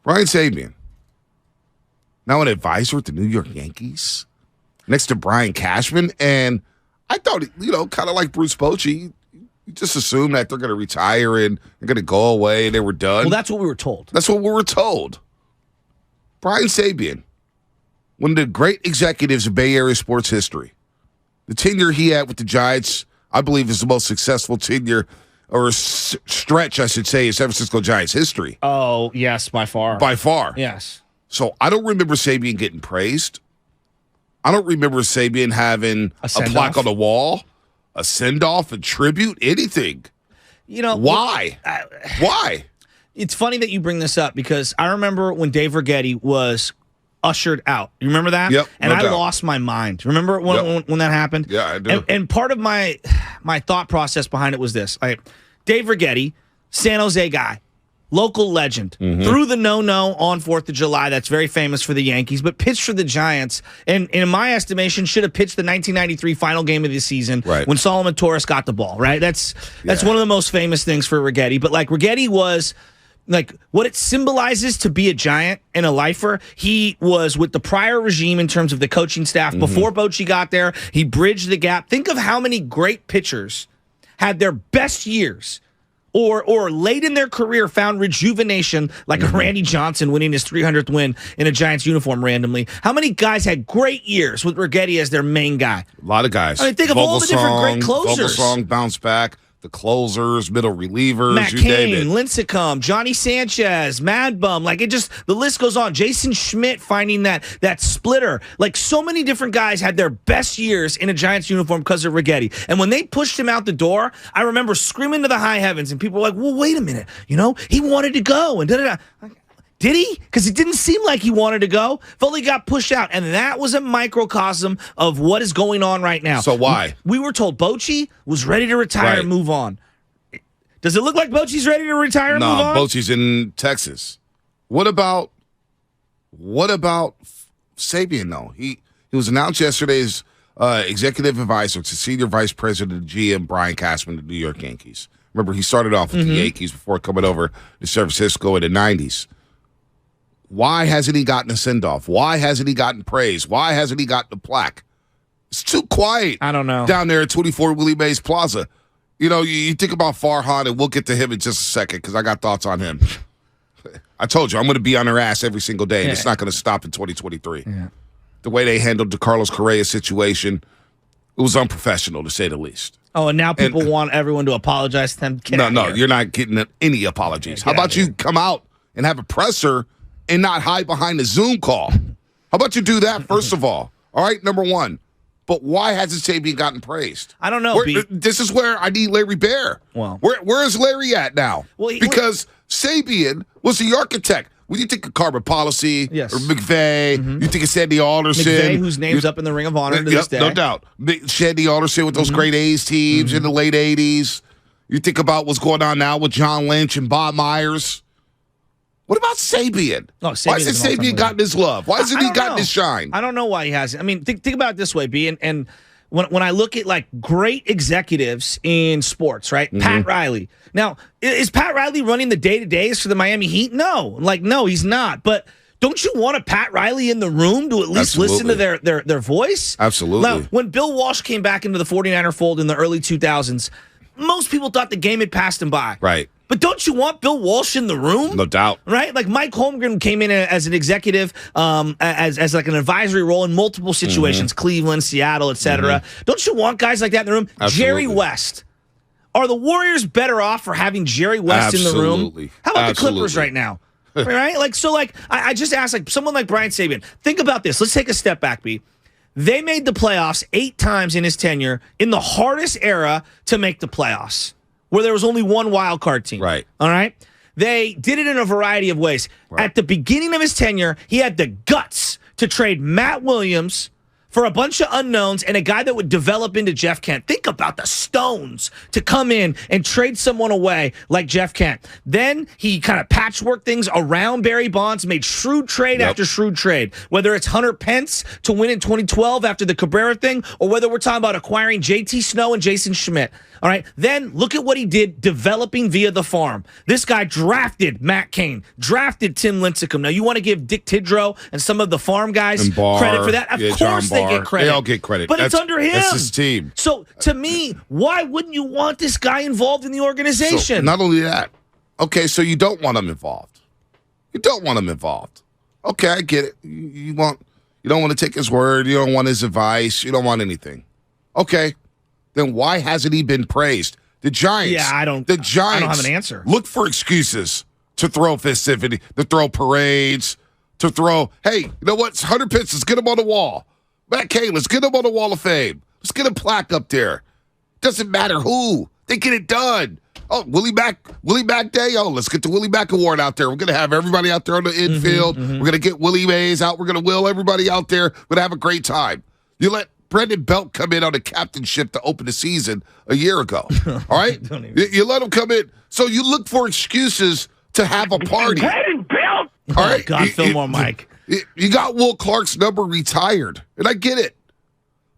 Brian Sabian, now an advisor at the New York Yankees, next to Brian Cashman. And I thought, kind of like Bruce Bochy, you just assume that they're going to retire and they're going to go away and they were done. Well, that's what we were told. That's what we were told. Brian Sabian, one of the great executives of Bay Area sports history. The tenure he had with the Giants, I believe, is the most successful tenure or stretch, I should say, in San Francisco Giants history. Oh, yes, by far. By far. Yes. So I don't remember Sabian getting praised. I don't remember Sabian having a plaque on the wall, a send-off, a tribute, anything. Why? Why? It's funny that you bring this up because I remember when Dave Righetti was ushered out. You remember that? Yep. And I lost my mind. Remember when that happened? Yeah, I do. And part of my thought process behind it was this. Dave Righetti, San Jose guy, local legend, threw the no-no on 4th of July. That's very famous for the Yankees, but pitched for the Giants. And in my estimation, should have pitched the 1993 final game of the season when Solomon Torres got the ball, right? That's one of the most famous things for Righetti. But Righetti was what it symbolizes to be a Giant and a lifer. He was with the prior regime in terms of the coaching staff. Before Bochy got there, he bridged the gap. Think of how many great pitchers had their best years or late in their career found rejuvenation, like a Randy Johnson winning his 300th win in a Giants uniform randomly. How many guys had great years with Righetti as their main guy? A lot of guys. Think of all the different great closers. Vogelsong, bounce back. The closers, middle relievers, Matt you name Cain, it. Lincecum, Johnny Sanchez, Mad Bum, the list goes on. Jason Schmidt finding that splitter. So many different guys had their best years in a Giants uniform because of Righetti. And when they pushed him out the door, I remember screaming to the high heavens, and people were like, well, wait a minute. He wanted to go, and da-da-da. Did he? Because it didn't seem like he wanted to go. Felt he got pushed out. And that was a microcosm of what is going on right now. So why? We were told Bochy was ready to retire and move on. Does it look like Bochy's ready to retire and move on? No, Bochy's in Texas. What about Sabian, though? He was announced yesterday as executive advisor to senior vice president of GM Brian Cashman of the New York Yankees. Remember, he started off with the Yankees before coming over to San Francisco in the 90s. Why hasn't he gotten a send-off? Why hasn't he gotten praise? Why hasn't he gotten a plaque? It's too quiet. I don't know. Down there at 24 Willie Mays Plaza. You think about Farhan, and we'll get to him in just a second because I got thoughts on him. I told you, I'm going to be on their ass every single day, and it's not going to stop in 2023. Yeah. The way they handled the Carlos Correa situation, it was unprofessional, to say the least. Oh, and now people want everyone to apologize to them. No, you're not getting any apologies. How about you come out and have a presser and not hide behind a Zoom call? How about you do that, first of all? All right, number one. But why hasn't Sabian gotten praised? I don't know. This is where I need Larry Bear. Well, where is Larry at now? Because Sabian was the architect. When you think of carbon policy, or McVay, you think of Sandy Alderson. McVay, whose name's up in the Ring of Honor to this day. No doubt. Sandy Alderson with those great A's teams in the late 80s. You think about what's going on now with John Lynch and Bob Myers. What about Sabian? Why hasn't Sabian gotten his love? Why hasn't he gotten his shine? I don't know why he hasn't. I mean, think about it this way, B. And when I look at great executives in sports, right? Pat Riley. Now, is Pat Riley running the day-to-days for the Miami Heat? No. No, he's not. But don't you want a Pat Riley in the room to at least listen to their voice? Absolutely. Now, when Bill Walsh came back into the 49er fold in the early 2000s, most people thought the game had passed him by. Right. But don't you want Bill Walsh in the room? No doubt. Right? Mike Holmgren came in as an executive, as an advisory role in multiple situations, Cleveland, Seattle, etc. Don't you want guys like that in the room? Absolutely. Jerry West. Are the Warriors better off for having Jerry West in the room? How about the Clippers right now? Right? I just asked, someone like Brian Sabian, think about this. Let's take a step back, B. They made the playoffs 8 times in his tenure in the hardest era to make the playoffs, where there was only one wild card team. Right. All right? They did it in a variety of ways. Right. At the beginning of his tenure, he had the guts to trade Matt Williams for a bunch of unknowns and a guy that would develop into Jeff Kent. Think about the stones to come in and trade someone away like Jeff Kent. Then he kind of patchworked things around Barry Bonds, made shrewd trade after shrewd trade, whether it's Hunter Pence to win in 2012 after the Cabrera thing, or whether we're talking about acquiring JT Snow and Jason Schmidt. All right, then look at what he did developing via the farm. This guy drafted Matt Cain, drafted Tim Lincecum. Now, you want to give Dick Tidrow and some of the farm guys credit for that? Of course they get credit. They all get credit. But it's under him. That's his team. So, to me, why wouldn't you want this guy involved in the organization? So, not only that. Okay, so you don't want him involved. You don't want him involved. Okay, I get it. You don't want to take his word. You don't want his advice. You don't want anything. Okay. Then why hasn't he been praised? The Giants. Yeah, I don't have an answer. Look for excuses to throw festivity, to throw parades, to throw, hey, you know what? 100 pits, let's get him on the wall. Matt Cain, let's get him on the Wall of Fame. Let's get a plaque up there. Doesn't matter who. They get it done. Oh, Willie Mack Day. Oh, let's get the Willie Mack Award out there. We're going to have everybody out there on the infield. We're going to get Willie Mays out. We're going to will everybody out there. We're going to have a great time. You let Brendan Belt come in on a captainship to open the season a year ago. All right? You let him come in. So you look for excuses to have a party. Brendan Belt! All right? God, Fillmore Mike. You got Will Clark's number retired, and I get it.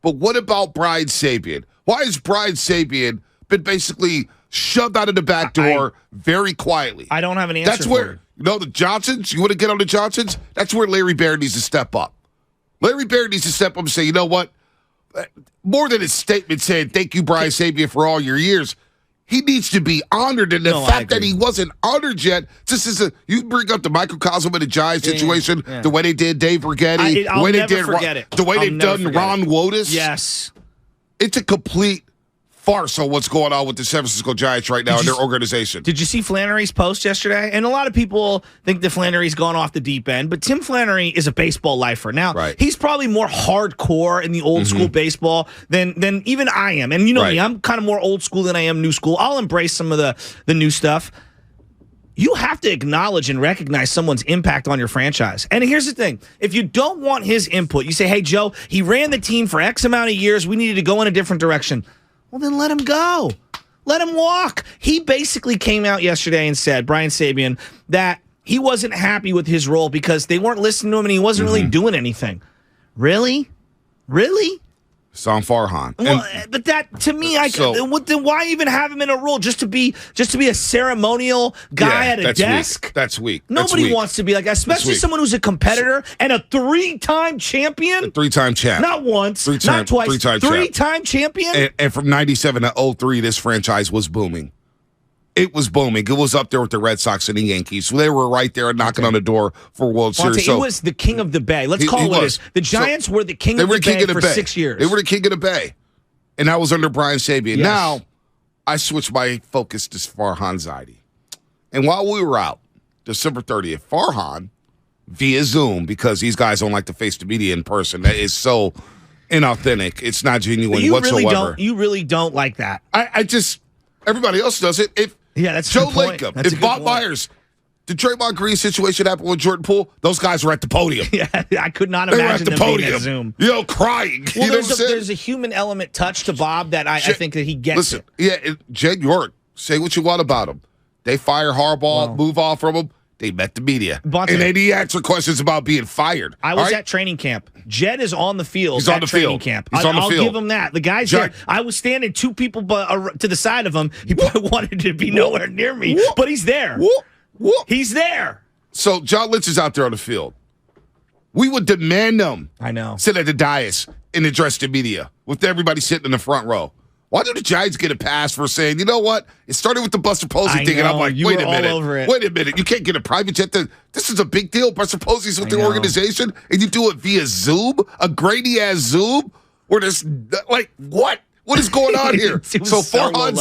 But what about Brian Sabian? Why has Brian Sabian been basically shoved out of the back door very quietly? I don't have an answer. That's where, the Johnsons, you want to get on the Johnsons? That's where Larry Baird needs to step up. Larry Baird needs to step up and say, you know what? More than his statement saying, thank you, Brian Sabian, for all your years. He needs to be honored. And the fact that he wasn't honored yet, you bring up the Michael Cosmo and the Giants situation, the way they did Dave Rigetti, the way they did the way they've done Ron Wotus. Yes. It's a complete farce on what's going on with the San Francisco Giants right now in their organization. Did you see Flannery's post yesterday? And a lot of people think that Flannery's gone off the deep end, but Tim Flannery is a baseball lifer. Now, he's probably more hardcore in the old school baseball than even I am. And you know me, I'm kind of more old school than I am new school. I'll embrace some of the new stuff. You have to acknowledge and recognize someone's impact on your franchise. And here's the thing. If you don't want his input, you say, hey, Joe, he ran the team for X amount of years. We needed to go in a different direction. Well, then let him go. Let him walk. He basically came out yesterday and said, Brian Sabian, that he wasn't happy with his role because they weren't listening to him and he wasn't really doing anything. Really? Really? It's on Farhan. Well, but that to me, then why even have him in a role just to be a ceremonial guy at a desk? Weak. That's weak. Nobody wants to be like that, especially someone who's a competitor and a three-time champion. A three-time champ. Not once, not twice. Three-time champion. And from 97 to 03, this franchise was booming. It was booming. It was up there with the Red Sox and the Yankees. They were right there knocking on the door for World Series. He was the king of the Bay. Let's call it what it is. The Giants were the king of the Bay for 6 years. They were the king of the Bay. And that was under Brian Sabian. Yes. Now, I switched my focus to Farhan Zaidi. And while we were out, December 30th, Farhan, via Zoom, because these guys don't like to face the media in person. That is so inauthentic. It's not genuine whatsoever. You really don't like that. I just, everybody else does it. That's Joe Lacob, if Bob Myers, the Draymond Green situation happened with Jordan Poole, those guys were at the podium. Yeah, I could not imagine them being at Zoom. Crying. Well, there's a human element touch to Bob that I think that he gets. Listen, Jed York, say what you want about him. They fire Harbaugh, move off from him. They met the media. And they didn't answer questions about being fired. I was at training camp. Jed is on the field. He's on the training field. Camp. He's on the field. I'll give him that. The guy's there. I was standing 2 people to the side of him. He probably wanted to be nowhere near me, but he's there. He's there. So John Lynch is out there on the field. We would demand them. I know. Sit at the dais and address the media with everybody sitting in the front row. Why do the Giants get a pass for saying, you know what? It started with the Buster Posey thing, and I'm like, wait a minute. Wait a minute. You can't get a private jet. This is a big deal. Buster Posey's with the organization, and you do it via Zoom, a grainy-ass Zoom, where there's, what? What is going on here? So Farhan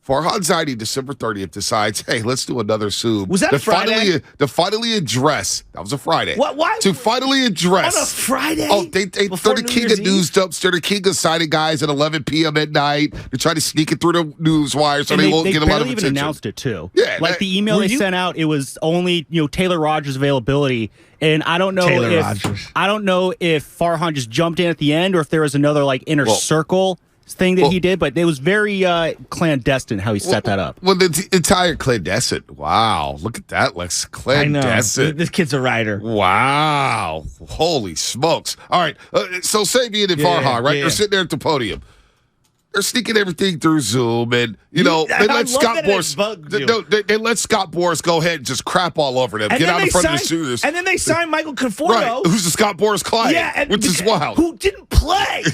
Farhad Zaidi, December 30th, decides, hey, let's do another Zoom. Was that a Friday? To finally address, that was a Friday. What? Why? To finally address. On a Friday? Oh, they're the king of news dumps. They're the king of signing guys at 11 p.m. at night. They're trying to sneak it through the news wire so they won't get a lot of attention. They barely even announced it, too. Yeah. Like the email they sent out, it was only, Taylor Rogers' availability. And I don't know if Farhan just jumped in at the end or if there was another inner circle thing that he did, but it was very clandestine how he set that up. Well, the entire clandestine. Wow, look at that, Lex. Clandestine. I know. This kid's a writer. Wow, holy smokes! All right, so Sabian and Farhan, right? They're sitting there at the podium. They're sneaking everything through Zoom, and they let Scott Boras. They let Scott Boras go ahead and just crap all over them. Get out in front of the shooters, and then they signed Michael Conforto, right, who's the Scott Boras client, which is wild. Who didn't play?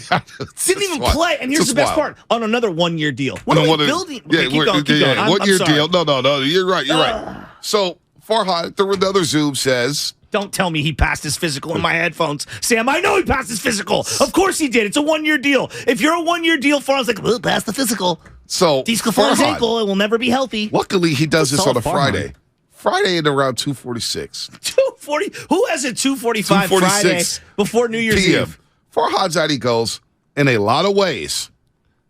Didn't even play. And here's the best part: on another 1 year deal. What are we building? Yeah, keep going. 1 year deal. No. You're right. Right. So Farhan, through another Zoom, says. Don't tell me he passed his physical in my headphones. Sam, I know he passed his physical. Of course he did. It's a 1 year deal. If you're a 1 year deal, Farhan's like, we'll pass the physical. So Farhan's ankle, it will never be healthy. Luckily, he does this on a Friday. Friday at around 2:46. 2:40? Who has a 2:45 Friday before New Year's Eve? Farhad Zaidi goes, in a lot of ways,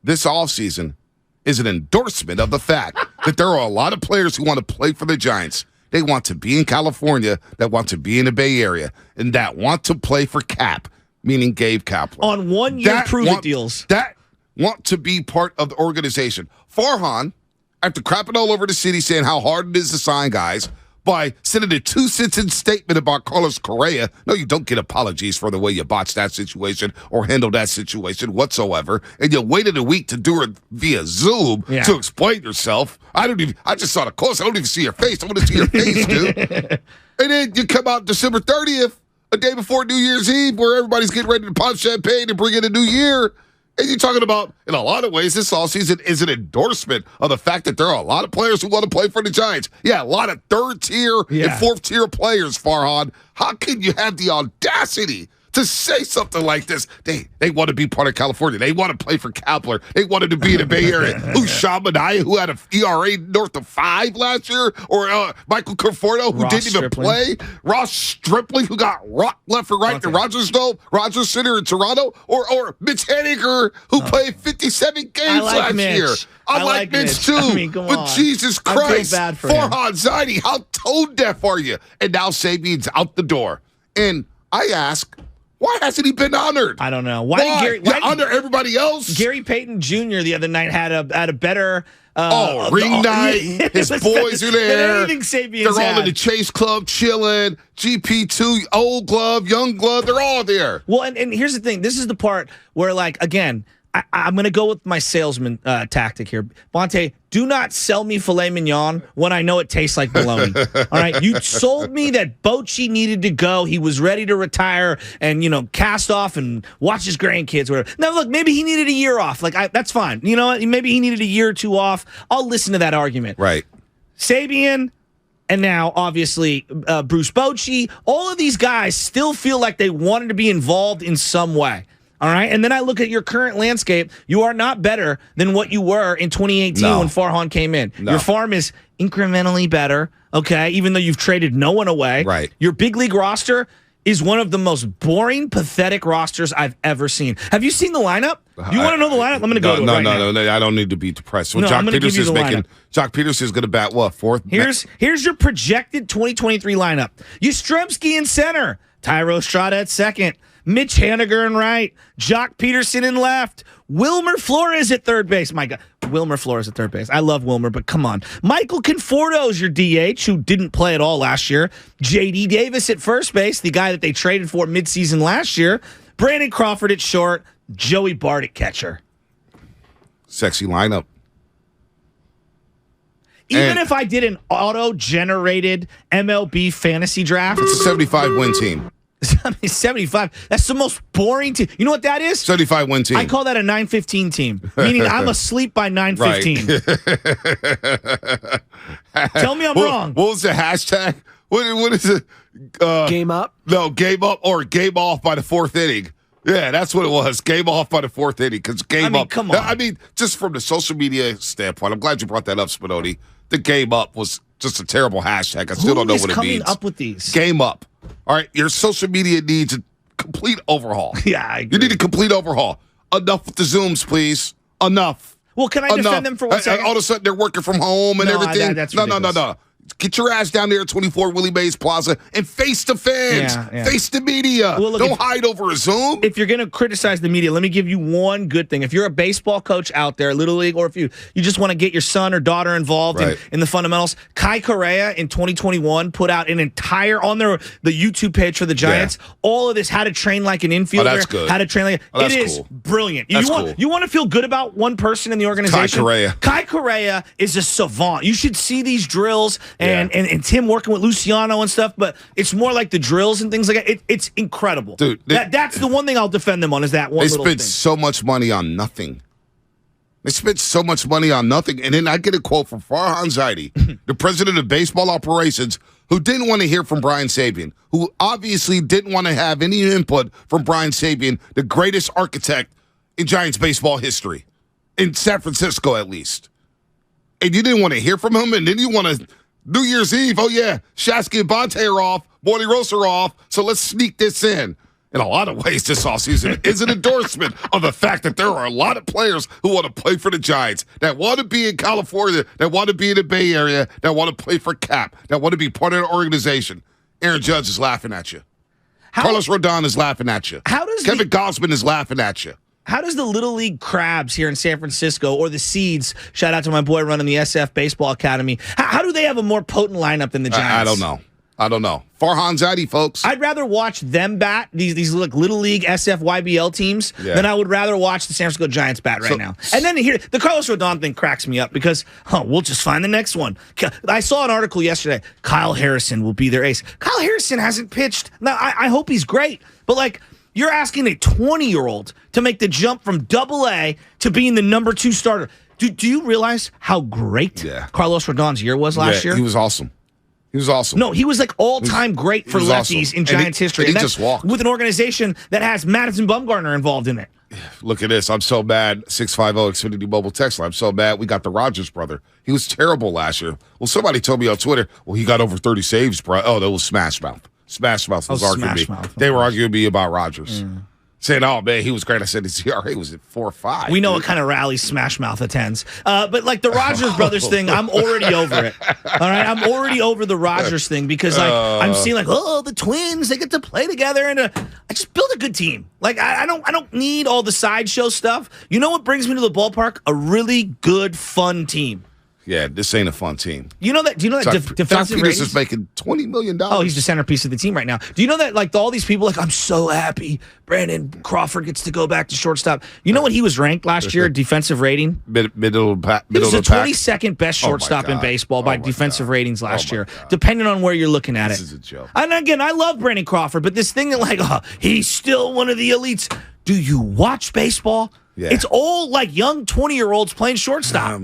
this offseason is an endorsement of the fact that there are a lot of players who want to play for the Giants. They want to be in California, that want to be in the Bay Area, and that want to play for Cap, meaning Gabe Kapler. On 1 year prove-it deals. That want to be part of the organization. Farhan, after crapping all over the city saying how hard it is to sign guys, by sending a 2-sentence statement about Carlos Correa. No, you don't get apologies for the way you botched that situation or handled that situation whatsoever. And you waited a week to do it via Zoom to explain yourself. I just saw the course. I don't even see your face. I want to see your face, dude. And then you come out December 30th, a day before New Year's Eve, where everybody's getting ready to pop champagne and bring in a new year. And you're talking about, in a lot of ways, this offseason is an endorsement of the fact that there are a lot of players who want to play for the Giants. Yeah, a lot of third-tier and fourth-tier players, Farhan. How can you have the audacity to say something like this? They want to be part of California. They want to play for Kapler. They wanted to be in the Bay Area. Who's Sean Manaea, who had an ERA north of 5 last year? Or Michael Conforto, who didn't even play? Ross Stripling, who got rocked left and right in Rogers Center in Toronto? Or Mitch Haniger, who played 57 games last year? I like Mitch too. I mean, but Jesus Christ, Farhad Zaidi, how tone deaf are you? And now Sabian's out the door. And I ask, why hasn't he been honored? I don't know. Why did honor everybody else? Gary Payton Jr. the other night had a better ring night. His boys are there. Anything Sabian's They're all in the Chase Club chilling. GP2, old glove, young glove, they're all there. Well, and here's the thing. This is the part where, again, I'm going to go with my salesman tactic here. Bonte, do not sell me filet mignon when I know it tastes like bologna. All right? You sold me that Bochy needed to go. He was ready to retire and, cast off and watch his grandkids. Whatever. Now, look, maybe he needed a year off. That's fine. You know what? Maybe he needed a year or two off. I'll listen to that argument. Right. Sabian, and now, obviously, Bruce Bochy, all of these guys still feel like they wanted to be involved in some way. All right, and then I look at your current landscape. You are not better than what you were in 2018 when Farhan came in. No. Your farm is incrementally better, okay, even though you've traded no one away. Right. Your big league roster is one of the most boring, pathetic rosters I've ever seen. Have you seen the lineup? You want to know the lineup? I'm going to go to it right now. No, I don't need to be depressed. Well, Jock Peterson's going to bat, fourth? Here's your projected 2023 lineup. Yastrzemski in center. Thairo Estrada at second. Mitch Haniger in right, Jock Peterson in left, Wilmer Flores at third base. My God, Wilmer Flores at third base. I love Wilmer, but come on. Michael Conforto's your DH, who didn't play at all last year. J.D. Davis at first base, the guy that they traded for midseason last year. Brandon Crawford at short, Joey Bart at catcher. Sexy lineup. Even if I did an auto-generated MLB fantasy draft. It's a 75-win team. 75. That's the most boring team. You know what that is? 75-win team. I call that a 9:15 team, meaning I'm asleep by 9:15. Right. Tell me I'm wrong. What was the hashtag? What is it? Game up? No, game up or game off by the fourth inning. Yeah, that's what it was. Game off by the fourth inning. Because game up. Come on. I mean, just from the social media standpoint, I'm glad you brought that up, Spinoni. The game up was just a terrible hashtag. I still don't know what it means. Who is coming up with these? Game up. All right, your social media needs a complete overhaul. Yeah, I agree. You need a complete overhaul. Enough with the Zooms, please. Enough. Well, can I defend them for 1 second? All of a sudden, they're working from home and everything. That's no. ridiculous. Get your ass down there at 24 Willie Mays Plaza and face the fans. Face the media. Well, look, don't hide over a Zoom. If you're going to criticize the media, let me give you one good thing. If you're a baseball coach out there, Little League, or if you just want to get your son or daughter involved in the fundamentals, Kai Correa in 2021 put out an entire, on the YouTube page for the Giants, all of this, how to train like an infielder. That's good. How to train like It is cool. brilliant. Cool. You want to feel good about one person in the organization? Kai Correa is a savant. You should see these drills and Tim working with Luciano and stuff, but it's more like the drills and things like that. It's incredible. Dude, that's the one thing I'll defend them on is that one little thing. They spent so much money on nothing. And then I get a quote from Farhan Zaidi, the president of baseball operations, who didn't want to hear from Brian Sabian, who obviously didn't want to have any input from Brian Sabian, the greatest architect in Giants baseball history, in San Francisco at least. And you didn't want to hear from him, and then you want to New Year's Eve, oh yeah, Shasky and Bonte are off, Morty Rosa are off, so let's sneak this in. In a lot of ways, this offseason is an endorsement of the fact that there are a lot of players who want to play for the Giants, that want to be in California, that want to be in the Bay Area, that want to play for Cap, that want to be part of the organization. Aaron Judge is laughing at you. Carlos Rodon is laughing at you. Kevin Gausman is laughing at you. How does the Little League Crabs here in San Francisco, or the Seeds, shout out to my boy running the SF Baseball Academy, how do they have a more potent lineup than the Giants? I don't know. Farhan Zaidi, folks. I'd rather watch them bat, these like Little League SF YBL teams, than I would rather watch the San Francisco Giants bat right now. And then here, the Carlos Rodon thing cracks me up because, we'll just find the next one. I saw an article yesterday. Kyle Harrison will be their ace. Kyle Harrison hasn't pitched. Now, I hope he's great, but like, you're asking a 20-year-old to make the jump from AA to being the number 2 starter. Do you realize how great Carlos Rodon's year was last year? He was awesome. No, he was like all-time great for lefties in Giants history. And he just walked. With an organization that has Madison Bumgarner involved in it. Look at this. I'm so mad. 650 Xfinity Mobile Text line. I'm so mad we got the Rogers brother. He was terrible last year. Well, somebody told me on Twitter, he got over 30 saves, bro. Oh, that was Smash Mouth. Smash Mouth was arguing me. They were arguing me about Rogers. Saying, oh, man, he was great. I said his ERA was at 4.5. We know what kind of rallies Smash Mouth attends. But like the Rogers brothers thing, I'm already over it. All right? I'm already over the Rogers thing because like I'm seeing like, the Twins, they get to play together. And I just build a good team. Like, I don't need all the sideshow stuff. You know what brings me to the ballpark? A really good, fun team. Yeah, this ain't a fun team. Do you know that defensive ratings is making $20 million. Oh, he's the centerpiece of the team right now. Do you know that like all these people like, I'm so happy Brandon Crawford gets to go back to shortstop. You know what he was ranked last year, defensive rating? Middle of the pack. He was the 22nd best shortstop in baseball by defensive ratings last year, depending on where you're looking at it. This is a joke. And again, I love Brandon Crawford, but this thing that like, he's still one of the elites. Do you watch baseball? Yeah. It's all like young 20-year-olds playing shortstop.